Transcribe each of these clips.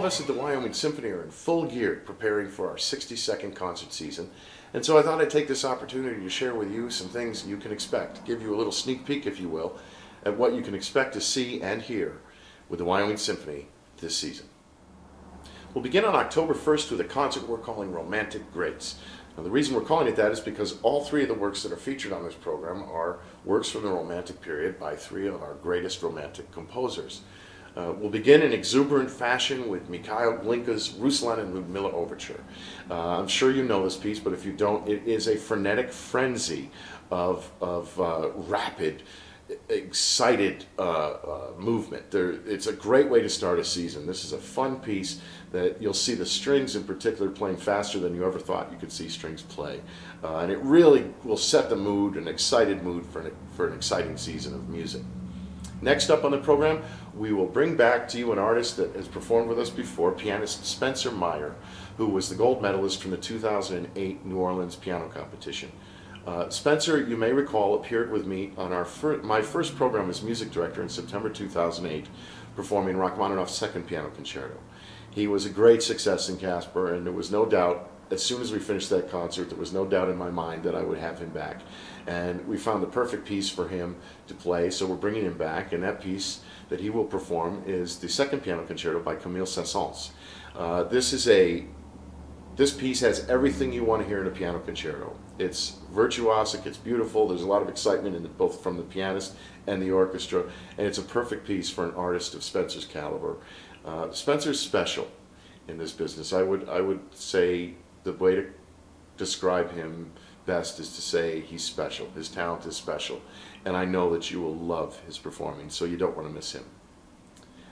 of us at the Wyoming Symphony are in full gear preparing for our 60-second concert season. And so I thought I'd take this opportunity to share with you some things you can expect, give you a little sneak peek, if you will, at what you can expect to see and hear with the Wyoming Symphony this season. We'll begin on October 1st with a concert we're calling Romantic Greats. Now, the reason we're calling it that is because all three of the works that are featured on this program are works from the Romantic period by three of our greatest Romantic composers. We'll begin in exuberant fashion with Mikhail Glinka's Ruslan and Ludmilla Overture. I'm sure you know this piece, but if you don't, it is a frenetic frenzy of rapid, excited movement. It's a great way to start a season. This is a fun piece that you'll see the strings in particular playing faster than you ever thought you could see strings play. And it really will set the mood, an excited mood for an exciting season of music. Next up on the program, we will bring back to you an artist that has performed with us before, pianist Spencer Meyer, who was the gold medalist from the 2008 New Orleans piano competition. Spencer, you may recall, appeared with me on my first program as music director in September 2008, performing Rachmaninoff's Second Piano Concerto. He was a great success in Casper, and there was no doubt, as soon as we finished that concert, there was no doubt in my mind that I would have him back. And we found the perfect piece for him to play, so we're bringing him back, and that piece that he will perform is the Second Piano Concerto by Camille Saint-Saëns. This piece has everything you want to hear in a piano concerto. It's virtuosic, it's beautiful, there's a lot of excitement in it, both from the pianist and the orchestra, and it's a perfect piece for an artist of Spencer's caliber. Spencer's special in this business. I would say the way to describe him best is to say he's special. His talent is special, and I know that you will love his performing, so you don't want to miss him.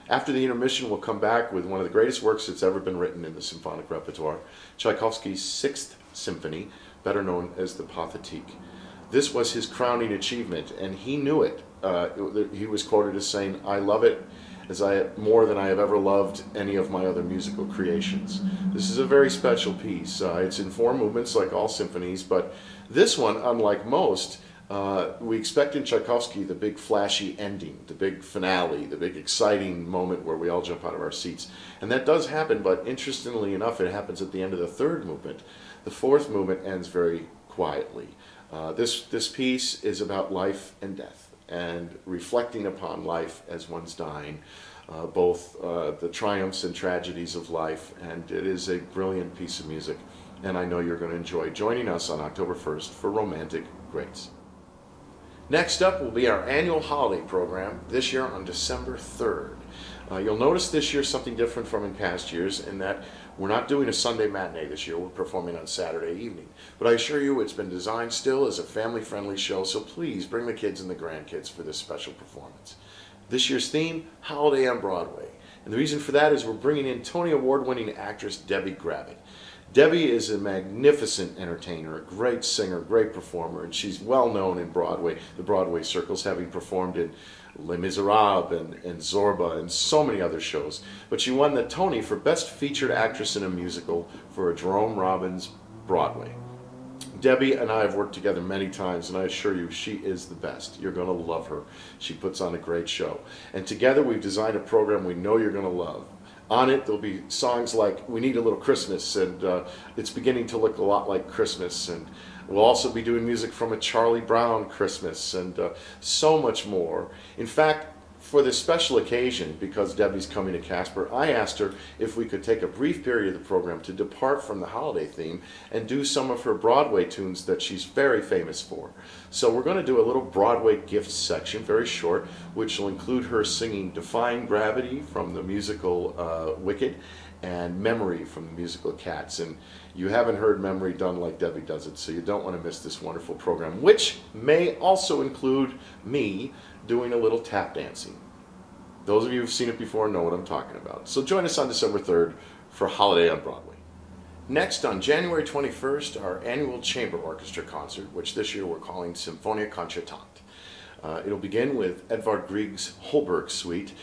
After the intermission, we'll come back with one of the greatest works that's ever been written in the symphonic repertoire, Tchaikovsky's Sixth Symphony, better known as the Pathétique. This was his crowning achievement, and he knew it. He was quoted as saying, "I love it more than I have ever loved any of my other musical creations." This is a very special piece. It's in 4 movements like all symphonies, but this one, unlike most, we expect in Tchaikovsky the big flashy ending, the big finale, the big exciting moment where we all jump out of our seats. And that does happen, but interestingly enough, it happens at the end of the 3rd movement. The 4th movement ends very quietly. This piece is about life and death, and reflecting upon life as one's dying, both the triumphs and tragedies of life, and it is a brilliant piece of music, and I know you're going to enjoy joining us on October 1st for Romantic Greats. Next up will be our annual holiday program, this year on December 3rd. You'll notice this year something different from in past years in that we're not doing a Sunday matinee this year, we're performing on Saturday evening. But I assure you it's been designed still as a family-friendly show, so please bring the kids and the grandkids for this special performance. This year's theme, Holiday on Broadway. And the reason for that is we're bringing in Tony Award-winning actress Debbie Gravitt. Debbie is a magnificent entertainer, a great singer, great performer, and she's well known in Broadway, the Broadway circles, having performed in Les Miserables and Zorba and so many other shows. But she won the Tony for Best Featured Actress in a Musical for a Jerome Robbins Broadway. Debbie and I have worked together many times, and I assure you she is the best. You're going to love her. She puts on a great show. And together we've designed a program we know you're going to love. On it, there'll be songs like We Need a Little Christmas, and it's beginning to look a lot like Christmas. And we'll also be doing music from a Charlie Brown Christmas, and so much more. In fact, for this special occasion, because Debbie's coming to Casper, I asked her if we could take a brief period of the program to depart from the holiday theme and do some of her Broadway tunes that she's very famous for. So we're going to do a little Broadway gifts section, very short, which will include her singing Defying Gravity from the musical Wicked and Memory from the musical Cats. And you haven't heard Memory done like Debbie does it, so you don't want to miss this wonderful program, which may also include me doing a little tap dancing. Those of you who've seen it before know what I'm talking about. So join us on December 3rd for Holiday on Broadway. Next, on January 21st, our annual chamber orchestra concert, which this year we're calling Symphonia Concertante. It'll begin with Edvard Grieg's Holberg Suite,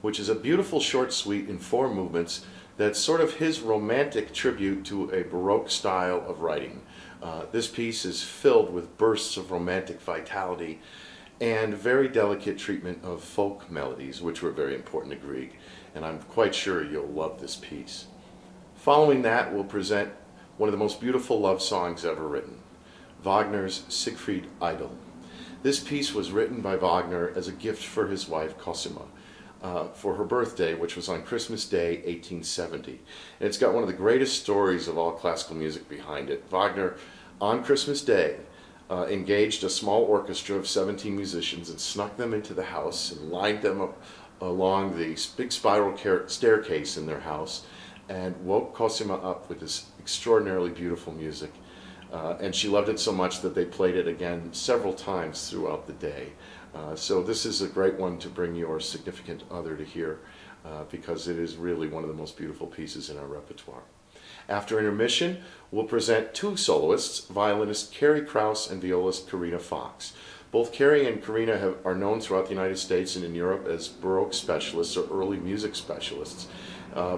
which is a beautiful short suite in 4 movements that's sort of his romantic tribute to a Baroque style of writing. This piece is filled with bursts of romantic vitality and very delicate treatment of folk melodies, which were very important to Grieg. and I'm quite sure you'll love this piece. Following that, we'll present one of the most beautiful love songs ever written, Wagner's Siegfried Idyll. This piece was written by Wagner as a gift for his wife Cosima for her birthday, which was on Christmas Day, 1870. And it's got one of the greatest stories of all classical music behind it. Wagner, on Christmas Day, engaged a small orchestra of 17 musicians and snuck them into the house and lined them up along the big spiral staircase in their house and woke Cosima up with this extraordinarily beautiful music. And she loved it so much that they played it again several times throughout the day. So this is a great one to bring your significant other to hear because it is really one of the most beautiful pieces in our repertoire. After intermission, we'll present two soloists, violinist Carrie Krauss and violist Karina Fox. Both Carrie and Karina are known throughout the United States and in Europe as Baroque specialists or early music specialists,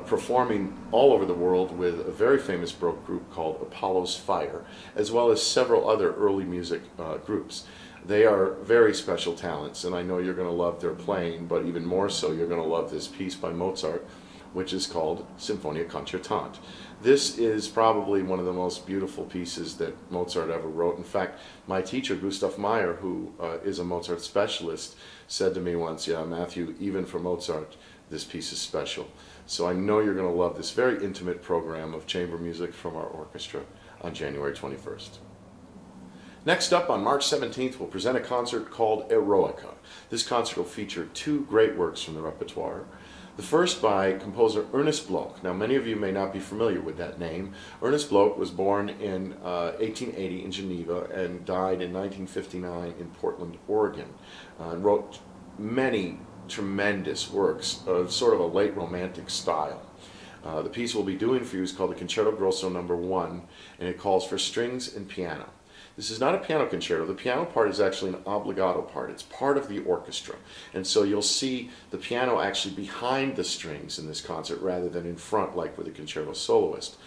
performing all over the world with a very famous Baroque group called Apollo's Fire, as well as several other early music groups. They are very special talents, and I know you're going to love their playing, but even more so, you're going to love this piece by Mozart, which is called Sinfonia Concertante. This is probably one of the most beautiful pieces that Mozart ever wrote. In fact, my teacher, Gustav Meyer, who is a Mozart specialist, said to me once, "Yeah, Matthew, even for Mozart, this piece is special." So I know you're going to love this very intimate program of chamber music from our orchestra on January 21st. Next up, on March 17th, we'll present a concert called Eroica. This concert will feature two great works from the repertoire. The first by composer Ernest Bloch. Now, many of you may not be familiar with that name. Ernest Bloch was born in 1880 in Geneva and died in 1959 in Portland, Oregon, and wrote many tremendous works of sort of a late romantic style. The piece we'll be doing for you is called the Concerto Grosso No. 1, and it calls for strings and piano. This is not a piano concerto. The piano part is actually an obbligato part. It's part of the orchestra. And so you'll see the piano actually behind the strings in this concert rather than in front like with a concerto soloist.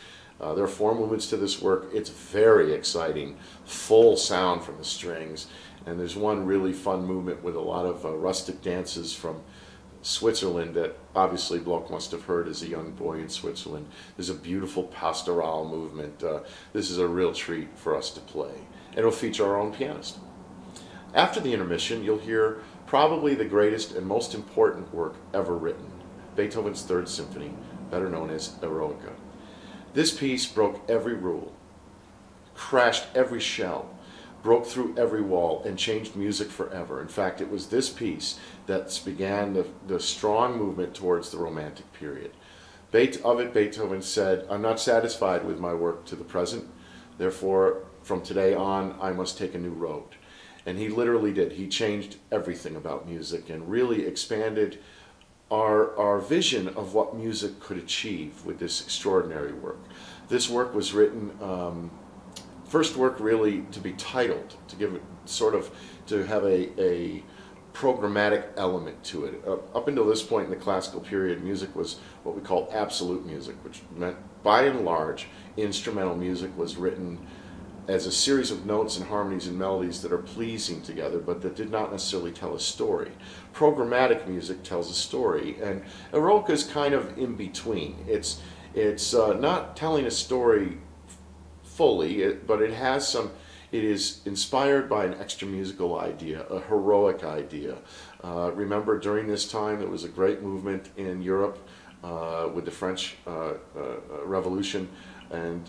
There are 4 movements to this work. It's very exciting, full sound from the strings. And there's one really fun movement with a lot of rustic dances from Switzerland that obviously Bloch must have heard as a young boy in Switzerland. There's a beautiful pastoral movement. This is a real treat for us to play. And it'll feature our own pianist. After the intermission, you'll hear probably the greatest and most important work ever written, Beethoven's Third Symphony, better known as Eroica. This piece broke every rule, crashed every shell, broke through every wall, and changed music forever. In fact, it was this piece that began the strong movement towards the Romantic period. Of it, Beethoven said, "I'm not satisfied with my work to the present, therefore from today on I must take a new road." And he literally did. He changed everything about music and really expanded our vision of what music could achieve with this extraordinary work. This work was written, first work really to be titled, to give it sort of, to have a programmatic element to it. Up until this point in the classical period, music was what we call absolute music, which meant by and large instrumental music was written as a series of notes and harmonies and melodies that are pleasing together, but that did not necessarily tell a story. Programmatic music tells a story, and Eroica is kind of in between. It's not telling a story fully, but it has some. It is inspired by an extra musical idea, a heroic idea. Remember, during this time, there was a great movement in Europe with the French Revolution and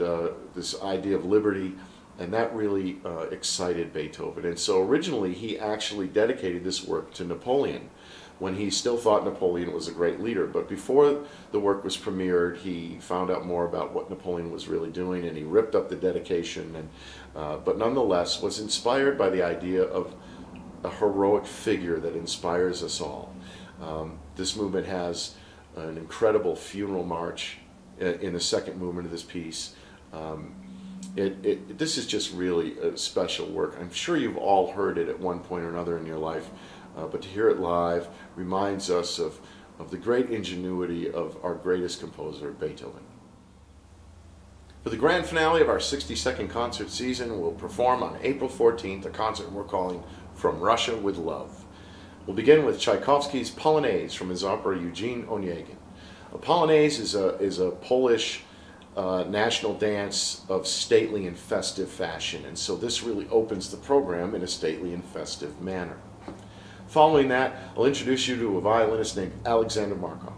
this idea of liberty. And that really excited Beethoven. And so originally he actually dedicated this work to Napoleon when he still thought Napoleon was a great leader. But before the work was premiered, he found out more about what Napoleon was really doing, and he ripped up the dedication. But nonetheless was inspired by the idea of a heroic figure that inspires us all. This movement has an incredible funeral march in the second movement of this piece. This is just really a special work. I'm sure you've all heard it at one point or another in your life, but to hear it live reminds us of the great ingenuity of our greatest composer, Beethoven. For the grand finale of our 60-second concert season, we'll perform on April 14th a concert we're calling From Russia with Love. We'll begin with Tchaikovsky's Polonaise from his opera Eugene Onegin. A polonaise is a Polish national dance of stately and festive fashion, and so this really opens the program in a stately and festive manner. Following that, I'll introduce you to a violinist named Alexander Markov.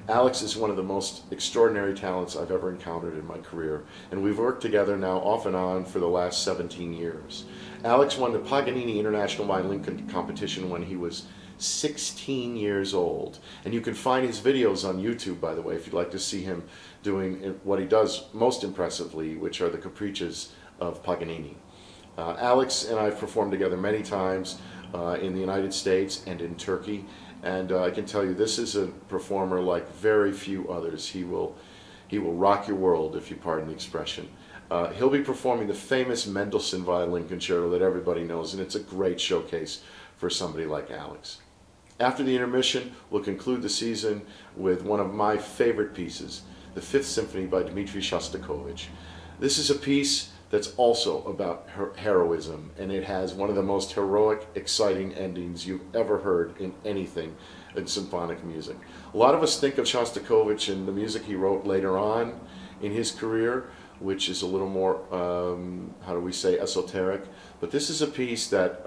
Alex is one of the most extraordinary talents I've ever encountered in my career, and we've worked together now off and on for the last 17 years. Alex won the Paganini International Violin Competition when he was 16 years old, and you can find his videos on YouTube, by the way, if you'd like to see him doing what he does most impressively, which are the capricces of Paganini. Alex and I have performed together many times in the United States and in Turkey, and I can tell you this is a performer like very few others. He will rock your world, if you pardon the expression. He'll be performing the famous Mendelssohn Violin Concerto that everybody knows, and it's a great showcase for somebody like Alex. After the intermission, we'll conclude the season with one of my favorite pieces, the Fifth Symphony by Dmitri Shostakovich. This is a piece that's also about heroism, and it has one of the most heroic, exciting endings you've ever heard in anything in symphonic music. A lot of us think of Shostakovich and the music he wrote later on in his career, which is a little more, how do we say, esoteric. But this is a piece that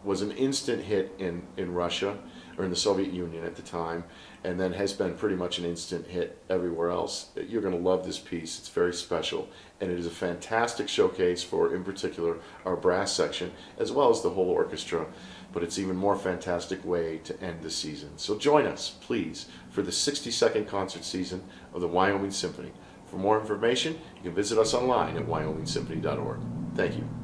was an instant hit in Russia, or in the Soviet Union at the time, and then has been pretty much an instant hit everywhere else. You're going to love this piece. It's very special, and it is a fantastic showcase for, in particular, our brass section, as well as the whole orchestra. But it's even more fantastic way to end the season. So join us, please, for the 62nd concert season of the Wyoming Symphony. For more information, you can visit us online at wyomingsymphony.org. Thank you.